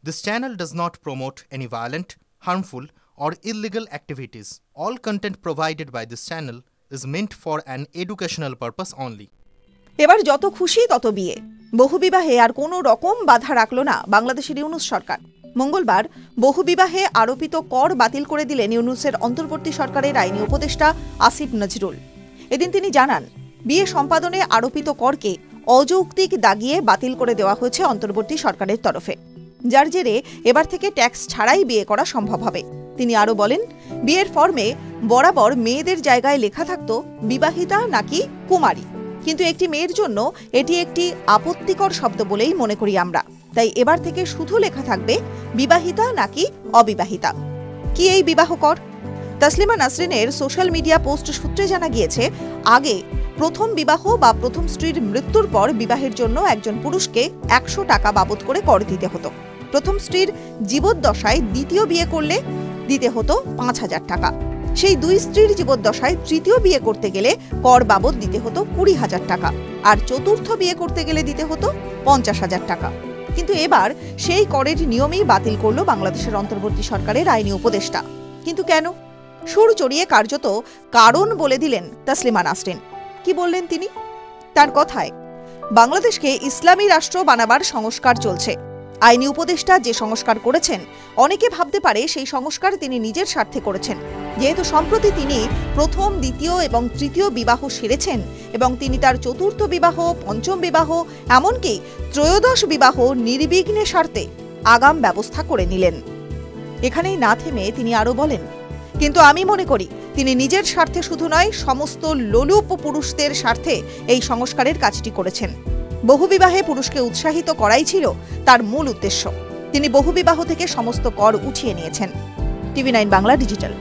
This channel does not promote any violent, harmful, or illegal activities. All content provided by this channel is meant for an educational purpose only. এবার যত খুশি তত বিয়ে। বহুবিবাহে আর কোনো রকম বাধা রাখল না বাংলাদেশের ইউনূস সরকার। মঙ্গলবার বহুবিবাহে আরোপিত কর বাতিল করে দিলেন ইউনূসের অন্তর্বর্তী সরকারের আইনি উপদেষ্টা আসিফ নজরুল। এদিন তিনি জানান, বিয়ে সম্পাদনে আরোপিত করকে অযৌক্তিক দাগিয়ে বাতিল করে দেওয়া হয়েছে অন্তর্বর্তী সরকারের তরফে, যার জেরে এবার থেকে ট্যাক্স ছাড়াই বিয়ে করা সম্ভব হবে। তিনি আরও বলেন, বিয়ের ফর্মে বরাবর মেয়েদের জায়গায় লেখা থাকত বিবাহিতা নাকি কুমারী, কিন্তু একটি মেয়ের জন্য এটি একটি আপত্তিকর শব্দ বলেই মনে করি আমরা। তাই এবার থেকে শুধু লেখা থাকবে বিবাহিতা নাকি অবিবাহিতা। কি এই বিবাহ কর? তাসলিমা নাসরিনের সোশ্যাল মিডিয়া পোস্ট সূত্রে জানা গিয়েছে, আগে প্রথম বিবাহ বা প্রথম স্ত্রীর মৃত্যুর পর বিবাহের জন্য একজন পুরুষকে 100 টাকা বাবদ করে কর দিতে হতো। প্রথম স্ত্রীর জীবদ্দশায় দ্বিতীয় বিয়ে করলে দিতে হতো 5,000 টাকা। সেই দুই স্ত্রীর জীবদ্দশায় তৃতীয় বিয়ে করতে গেলে কর বাবদ দিতে হতো 20,000 টাকা, আর চতুর্থ বিয়ে করতে গেলে দিতে হতো 50,000 টাকা। কিন্তু এবার সেই করের নিয়মেই বাতিল করল বাংলাদেশের অন্তর্বর্তী সরকারের আইনি উপদেষ্টা। কিন্তু কেন? সুর চড়িয়ে কার্যত কারণ বলে দিলেন তাসলিমা নাসরিন। কি বললেন তিনি? তার কথায়, বাংলাদেশকে ইসলামী রাষ্ট্র বানাবার সংস্কার চলছে। আইনি উপদেষ্টা যে সংস্কার করেছেন, অনেকে ভাবতে পারে সেই সংস্কার তিনি নিজের স্বার্থে করেছেন। যেহেতু সম্প্রতি তিনি প্রথম, দ্বিতীয় এবং তৃতীয় বিবাহ সেরেছেন এবং তিনি তার চতুর্থ বিবাহ, পঞ্চম বিবাহ, এমনকি ত্রয়োদশ বিবাহ নির্বিঘ্নে সারতে আগাম ব্যবস্থা করে নিলেন। এখানেই না থেমে তিনি আরও বলেন, কিন্তু আমি মনে করি তিনি নিজের স্বার্থে শুধু নয়, সমস্ত লোলুপ পুরুষদের স্বার্থে এই সংস্কারের কাজটি করেছেন। বহুবিবাহে পুরুষকে উৎসাহিত করাই ছিল তার মূল উদ্দেশ্য। তিনি বহুবিবাহ থেকে সমস্ত কর উঠিয়ে নিয়েছেন। TV9 Bangla digital.